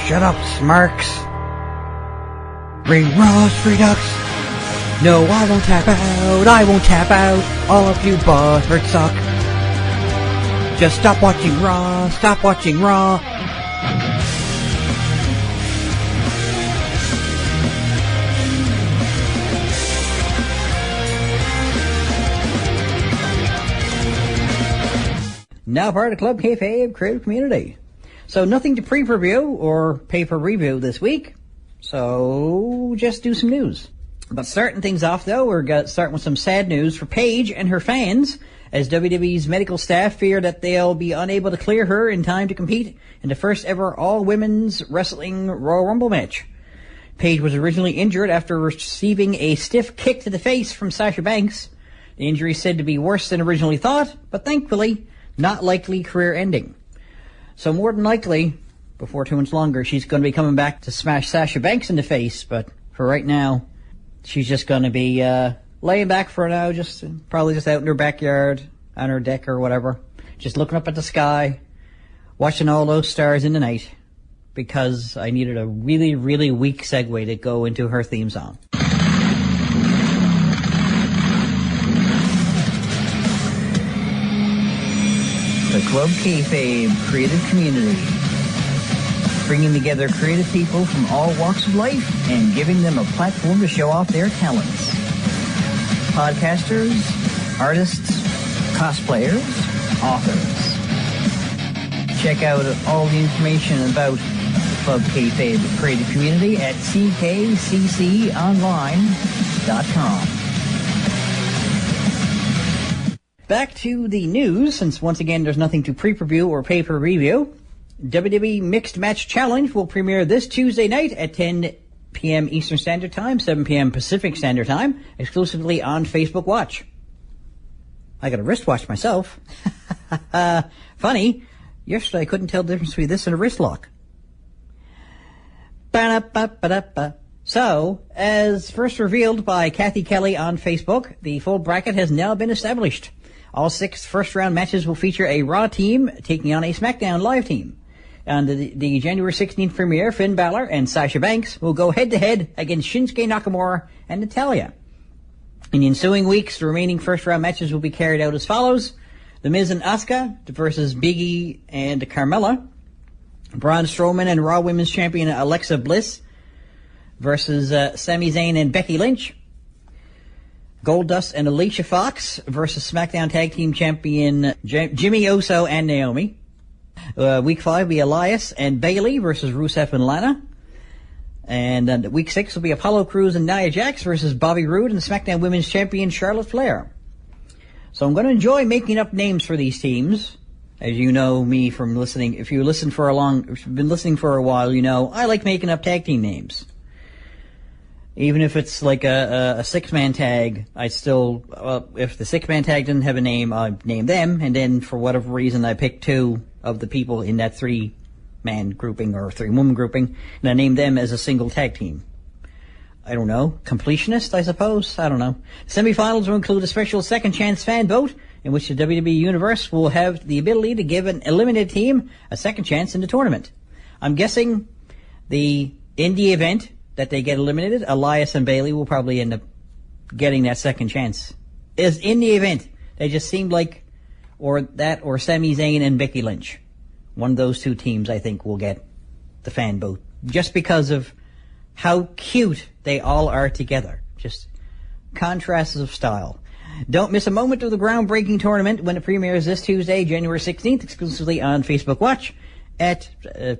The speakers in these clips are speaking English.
Shut up, Smarks. Ring Ross Redux. No, I won't tap out. I won't tap out. All of you butthurt suck. Just stop watching Raw. Stop watching Raw. Now part of Club Kayfabe creative community. So nothing to pre-preview or pay-per-review this week. So just do some news. But starting things off though, we're starting with some sad news for Paige and her fans, as WWE's medical staff fear that they'll be unable to clear her in time to compete in the first ever all-women's wrestling Royal Rumble match. Paige was originally injured after receiving a stiff kick to the face from Sasha Banks. The injury is said to be worse than originally thought, but thankfully not likely career-ending. So more than likely, before too much longer, she's going to be coming back to smash Sasha Banks in the face, but for right now, she's just going to be laying back for now, probably just out in her backyard, on her deck or whatever, just looking up at the sky, watching all those stars in the night, because I needed a really, really weak segue to go into her theme song. The Club Kayfabe creative community, bringing together creative people from all walks of life and giving them a platform to show off their talents. Podcasters, artists, cosplayers, authors. Check out all the information about the Club Kayfabe creative community at ckcconline.com. Back to the news, since once again there's nothing to pre-preview or pay-per-review. WWE Mixed Match Challenge will premiere this Tuesday night at 10 p.m. Eastern Standard Time, 7 p.m. Pacific Standard Time, exclusively on Facebook Watch. I got a wristwatch myself. Funny, yesterday I couldn't tell the difference between this and a wrist lock. Ba-da-ba-ba-da-ba. So, as first revealed by Kathy Kelly on Facebook, the full bracket has now been established. All 6 first-round matches will feature a Raw team taking on a SmackDown Live team. On the January 16th premiere, Finn Balor and Sasha Banks will go head-to-head against Shinsuke Nakamura and Natalya. In the ensuing weeks, the remaining first-round matches will be carried out as follows. The Miz and Asuka versus Big E and Carmella. Braun Strowman and Raw Women's Champion Alexa Bliss versus Sami Zayn and Becky Lynch. Goldust and Alicia Fox versus SmackDown Tag Team Champion Jimmy Uso and Naomi. Week 5 will be Elias and Bayley versus Rusev and Lana. And week 6 will be Apollo Crews and Nia Jax versus Bobby Roode and SmackDown Women's Champion Charlotte Flair. So I'm going to enjoy making up names for these teams. As you know me from listening, if you've been listening for a while, you know I like making up tag team names. Even if it's like a 6-man tag, I still, if the 6-man tag didn't have a name, I'd name them, and then for whatever reason I pick 2 of the people in that 3-man grouping or 3-woman grouping, and I name them as a single tag team. I don't know, completionist, I suppose? I don't know. Semifinals will include a special second chance fan vote, in which the WWE Universe will have the ability to give an eliminated team a second chance in the tournament. I'm guessing in the event that they get eliminated, Elias and Bayley will probably end up getting that second chance. Is in the event. They just seemed like, or Sami Zayn and Becky Lynch. One of those 2 teams, I think, will get the fan vote. Just because of how cute they all are together. Just contrasts of style. Don't miss a moment of the groundbreaking tournament when it premieres this Tuesday, January 16th, exclusively on Facebook Watch at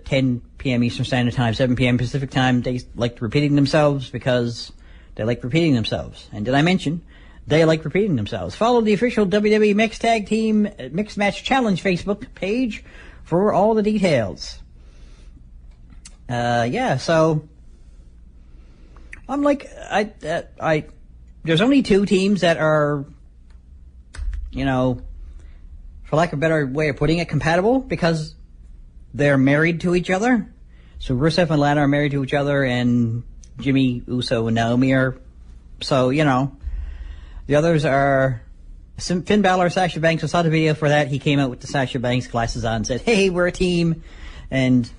10 p.m. Eastern Standard Time, 7 p.m. Pacific Time. They like repeating themselves because they like repeating themselves. And did I mention they like repeating themselves? Follow the official WWE Mixed Tag Team Mixed Match Challenge Facebook page for all the details. So I'm like, there's only 2 teams that are, for lack of a better way of putting it, compatible because they're married to each other. So Rusev and Lana are married to each other, and Jimmy Uso and Naomi are. So, the others are Finn Balor, Sasha Banks. I saw the video for that. He came out with the Sasha Banks glasses on and said, hey, we're a team. And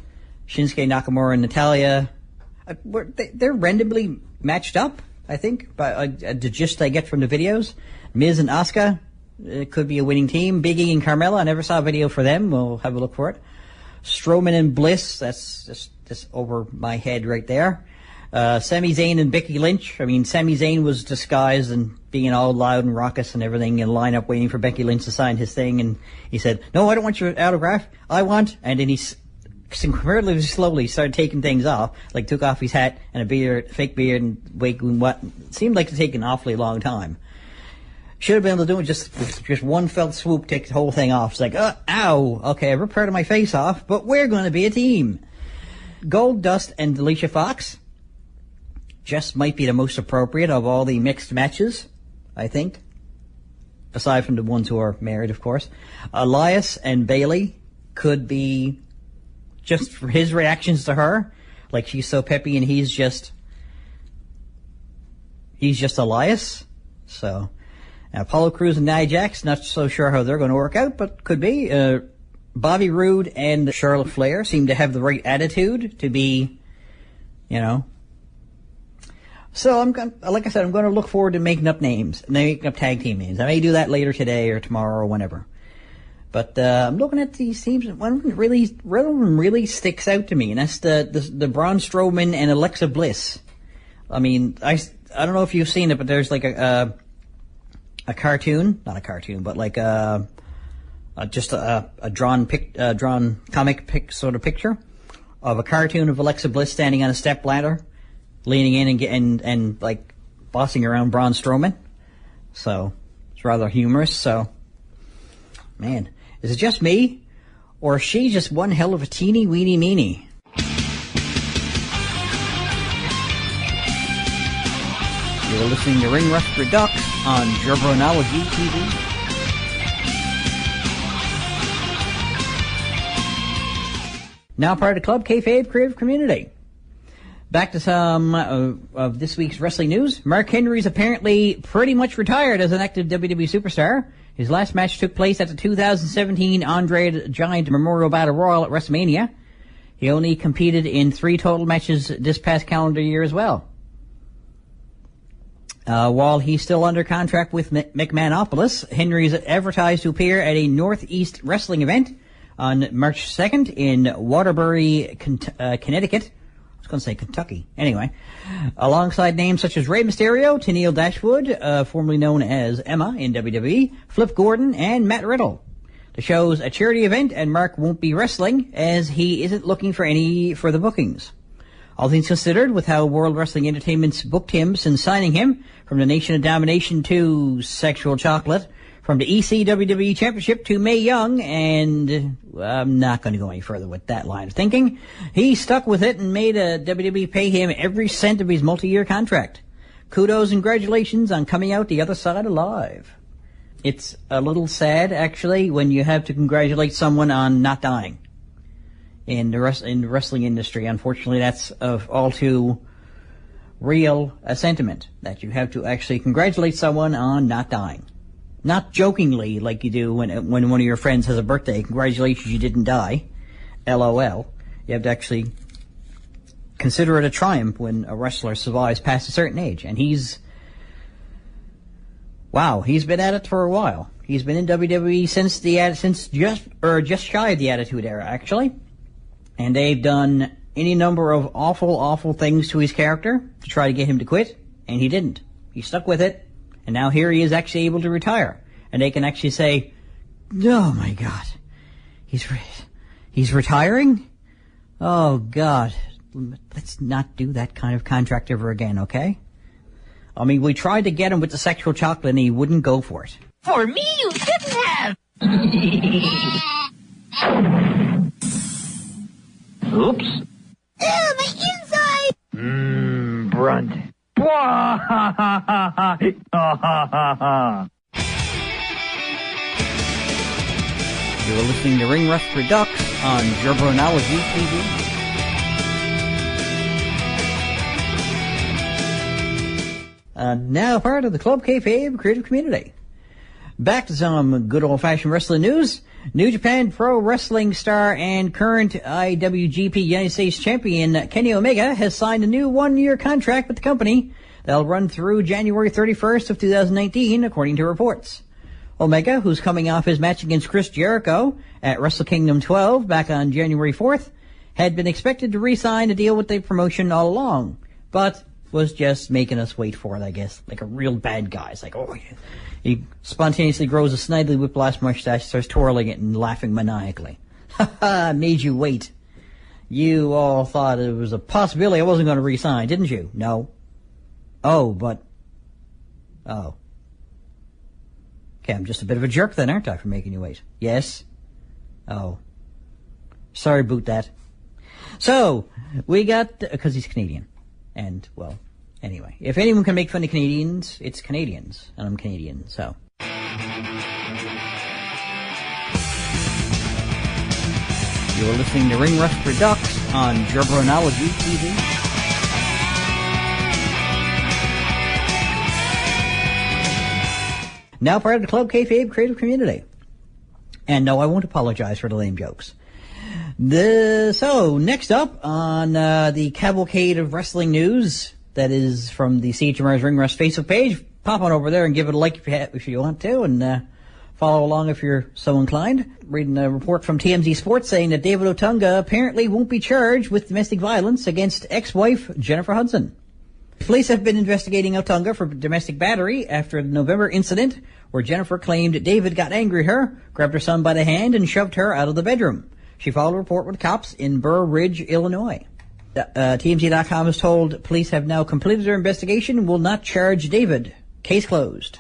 Shinsuke Nakamura and Natalya, they're randomly matched up, I think, by the gist I get from the videos. Miz and Asuka, it could be a winning team. Big E and Carmella, I never saw a video for them. We'll have a look for it. Strowman and Bliss, that's just over my head right there. Sami Zayn and Becky Lynch. I mean, Sami Zayn was disguised and being all loud and raucous and everything in line up waiting for Becky Lynch to sign his thing, and he said, "No, I don't want your autograph. I want," and then he incredibly slowly started taking things off, like took off his hat and a beard, fake beard, and what seemed like to take an awfully long time. Should have been able to do it just one fell swoop, take the whole thing off. It's like, ow, okay, I ripped part of my face off, but we're going to be a team. Goldust and Alicia Fox just might be the most appropriate of all the mixed matches, I think. Aside from the ones who are married, of course. Elias and Bayley could be just for his reactions to her. Like, she's so peppy and he's just Elias. So, Apollo Crews and Nia Jax, not so sure how they're going to work out, but could be. Bobby Roode and Charlotte Flair seem to have the right attitude to be, So like I said, I'm going to look forward to making up tag team names. I may do that later today or tomorrow or whenever. But I'm looking at these teams, and one of them really sticks out to me, and that's the Braun Strowman and Alexa Bliss. I mean, I don't know if you've seen it, but there's like a cartoon, not a cartoon, but like just a drawn comic sort of picture of a cartoon of Alexa Bliss standing on a step ladder, leaning in and like bossing around Braun Strowman. So it's rather humorous. So, man, is it just me, or is she just one hell of a teeny weeny meanie? You're listening to Ring Rust Redux on Jobronology TV. Now part of the Club Kayfabe creative community. Back to some of this week's wrestling news. Mark Henry's apparently pretty much retired as an active WWE superstar. His last match took place at the 2017 Andre the Giant Memorial Battle Royal at WrestleMania. He only competed in 3 total matches this past calendar year as well. While he's still under contract with McMahonopoulos, Henry's advertised to appear at a Northeast Wrestling event on March 2nd in Waterbury, Connecticut. I was going to say Kentucky. Anyway, alongside names such as Rey Mysterio, Tennille Dashwood, formerly known as Emma in WWE, Flip Gordon, and Matt Riddle. The show's a charity event, and Mark won't be wrestling, as he isn't looking for any further bookings. All things considered, with how World Wrestling Entertainment's booked him since signing him, from the Nation of Domination to Sexual Chocolate, from the EC WWE Championship to Mae Young, and I'm not going to go any further with that line of thinking. He stuck with it and made WWE pay him every cent of his multi-year contract. Kudos and congratulations on coming out the other side alive. It's a little sad, actually, when you have to congratulate someone on not dying. In the wrestling industry, unfortunately, that's of all too real a sentiment, that you have to actually congratulate someone on not dying. Not jokingly, like you do when one of your friends has a birthday. Congratulations, you didn't die. LOL. You have to actually consider it a triumph when a wrestler survives past a certain age. And he's been at it for a while. He's been in WWE since just shy of the Attitude Era, actually. And they've done any number of awful things to his character to try to get him to quit, and he didn't. He stuck with it. And now here he is actually able to retire. And they can actually say, oh my God, he's retiring? Oh God, let's not do that kind of contract ever again, okay? I mean, we tried to get him with the Sexual Chocolate and he wouldn't go for it. For me, you shouldn't have. Oops. Ew, my inside! Brunt. You're listening to Ring Rust Redux on Jobronology TV. Now part of the Club Kayfabe creative community. Back to some good old-fashioned wrestling news. New Japan Pro Wrestling star and current IWGP United States champion Kenny Omega has signed a new one-year contract with the company that'll run through January 31st of 2019, according to reports. Omega, who's coming off his match against Chris Jericho at Wrestle Kingdom 12 back on January 4th, had been expected to re-sign a deal with the promotion all along, but was just making us wait for it, I guess, like a real bad guy. It's like, oh, yeah. He spontaneously grows a snidely whiplash mustache, starts twirling it and laughing maniacally. Ha ha, made you wait. You all thought it was a possibility I wasn't going to re-sign, didn't you? No. Oh, but... Oh. Okay, I'm just a bit of a jerk then, aren't I, for making you wait? Yes? Oh. Sorry about that. So, we got... Because he's Canadian. And, well, anyway. If anyone can make fun of Canadians, it's Canadians. And I'm Canadian, so... You're listening to Ring Rust Redux on Jabronology TV. Now part of the Club Kayfabe creative community. And no, I won't apologize for the lame jokes. So, next up on the cavalcade of wrestling news, that is from the CHMR's Ring Rust Facebook page, pop on over there and give it a like if you want to, and follow along if you're so inclined. Reading a report from TMZ Sports saying that David Otunga apparently won't be charged with domestic violence against ex-wife Jennifer Hudson. Police have been investigating Otunga for domestic battery after the November incident where Jennifer claimed David got angry at her, grabbed her son by the hand, and shoved her out of the bedroom. She filed a report with cops in Burr Ridge, Illinois. TMZ.com is told police have now completed their investigation and will not charge David. Case closed.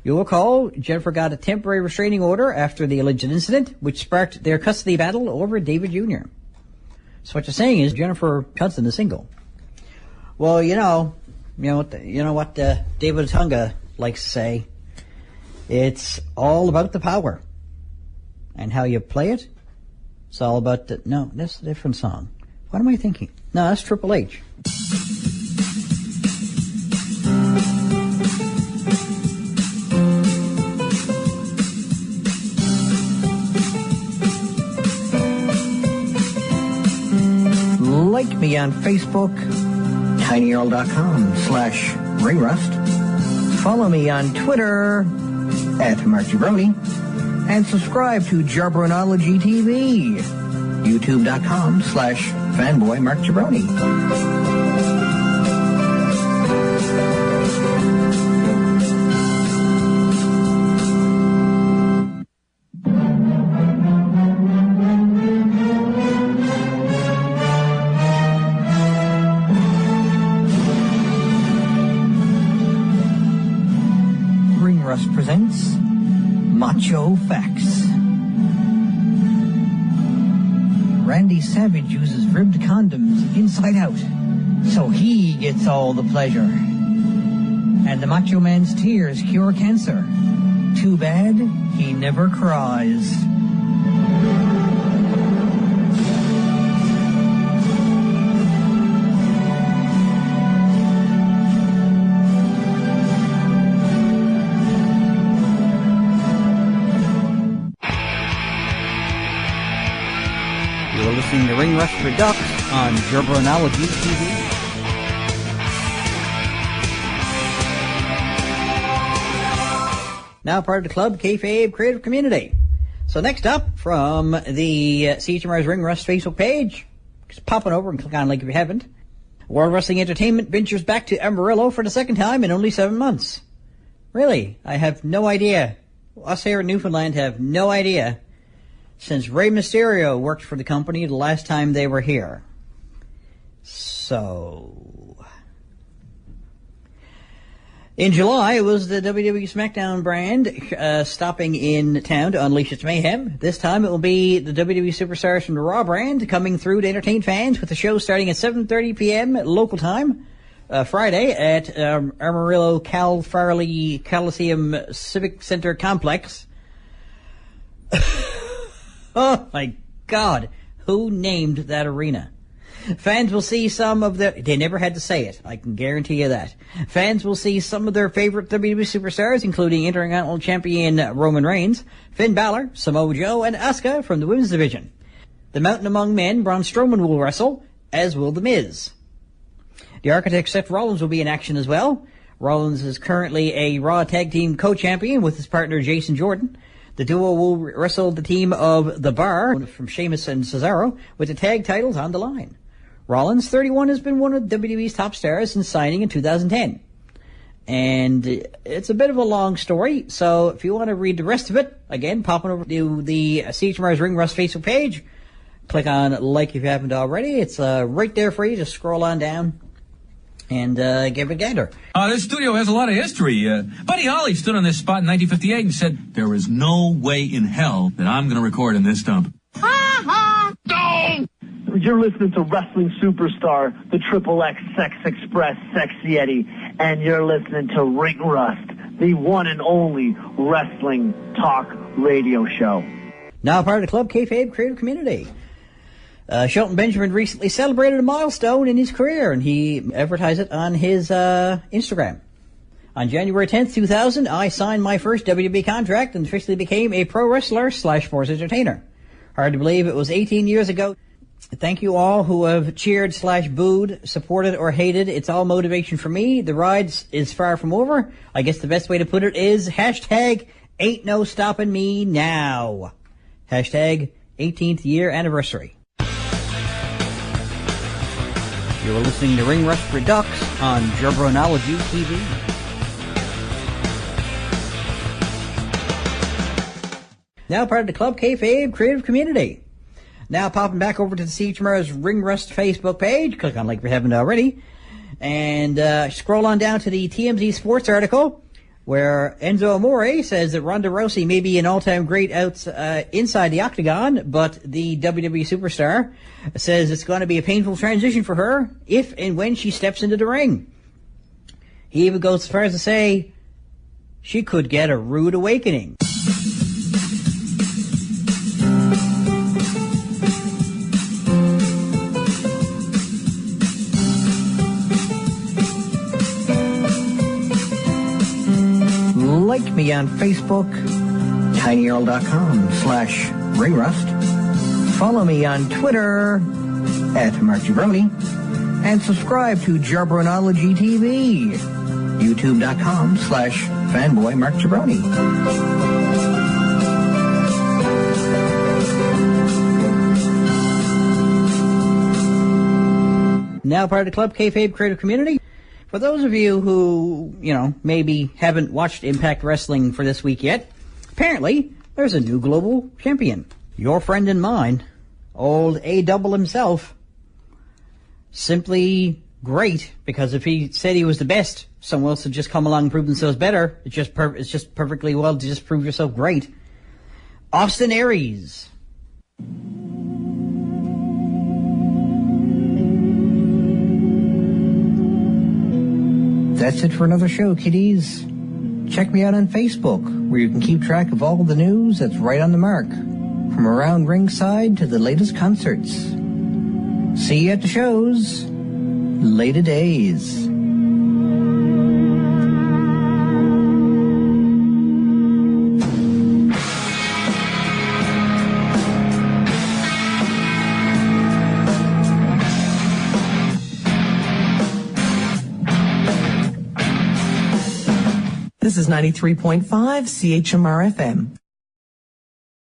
You'll recall Jennifer got a temporary restraining order after the alleged incident, which sparked their custody battle over David Jr. So what you're saying is Jennifer Hudson is single. Well, you know what David Otunga likes to say. It's all about the power. And how you play it. It's all about the... No, that's a different song. What am I thinking? No, that's Triple H. Like me on Facebook, tinyurl.com/ringrust. Follow me on Twitter @MarkJabroni. And subscribe to Jabronology TV, youtube.com/fanboymarkjabroni. Ring Rust presents Macho Facts. Randy Savage uses ribbed condoms inside out, so he gets all the pleasure. And the Macho Man's tears cure cancer. Too bad he never cries. You're listening to Ring Rust Redux on Jabronology TV. Now part of the Club Kayfabe creative community. So next up from the CHMR's Ring Rust Facebook page, just pop on over and click on like if you haven't. World Wrestling Entertainment ventures back to Amarillo for the second time in only 7 months. Really? I have no idea. Us here in Newfoundland have no idea. Since Rey Mysterio worked for the company the last time they were here. So... In July, it was the WWE SmackDown brand stopping in town to unleash its mayhem. This time it will be the WWE Superstars from the Raw brand coming through to entertain fans with the show starting at 7:30 p.m. local time, Friday at Amarillo Cal Farley Coliseum Civic Center Complex. Oh my God, who named that arena? Fans will see some of they never had to say it, I can guarantee you that. Fans will see some of their favorite WWE superstars, including Intercontinental Champion Roman Reigns, Finn Balor, Samoa Joe, and Asuka from the women's division. The Mountain Among Men, Braun Strowman will wrestle, as will The Miz. The Architect Seth Rollins will be in action as well. Rollins is currently a Raw Tag Team co-champion with his partner Jason Jordan. The duo will wrestle the team of The Bar from Sheamus and Cesaro with the tag titles on the line. Rollins, 31, has been one of WWE's top stars since signing in 2010. And it's a bit of a long story, so if you want to read the rest of it, again, pop on over to the CHMR's Ring Rust Facebook page. Click on like if you haven't already. It's right there for you. Just scroll on down and give it a gander. This studio has a lot of history. Buddy Holly stood on this spot in 1958 and said, "There is no way in hell that I'm going to record in this dump." Ha ha! Don't! You're listening to wrestling superstar, the Triple X Sex Express Sexy Eddie, and you're listening to Ring Rust, the one and only wrestling talk radio show. Now part of the Club Kayfabe creative community. Shelton Benjamin recently celebrated a milestone in his career, and he advertised it on his Instagram. On January 10th, 2000, I signed my first WWE contract and officially became a pro wrestler / sports entertainer. Hard to believe it was 18 years ago. Thank you all who have cheered / booed, supported or hated. It's all motivation for me. The ride is far from over. I guess the best way to put it is hashtag ain't no stopping me now. Hashtag 18th year anniversary. You are listening to Ring Rust Redux on Jabronology TV. Now part of the Club Kayfabe creative community. Now popping back over to the CHMR's Ring Rust Facebook page. Click on like if you haven't already. And scroll on down to the TMZ Sports article where Enzo Amore says that Ronda Rousey may be an all-time great inside the octagon, but the WWE superstar says it's going to be a painful transition for her if and when she steps into the ring. He even goes as far as to say she could get a rude awakening. Like me on Facebook, tinyurl.com/ringrust. Follow me on Twitter @MarkJabroni. And subscribe to Jabronology TV, youtube.com/fanboymarkjabroni. Now part of the Club Kayfabe creative community. For those of you who, maybe haven't watched Impact Wrestling for this week yet, apparently there's a new global champion. Your friend and mine, old A-Double himself. Simply great, because if he said he was the best, someone else would just come along and prove themselves better. It's just perfectly well to just prove yourself great. Austin Aries. That's it for another show, kiddies. Check me out on Facebook, where you can keep track of all the news that's right on the mark, from around ringside to the latest concerts. See you at the shows. Later days. This is 93.5 CHMR FM.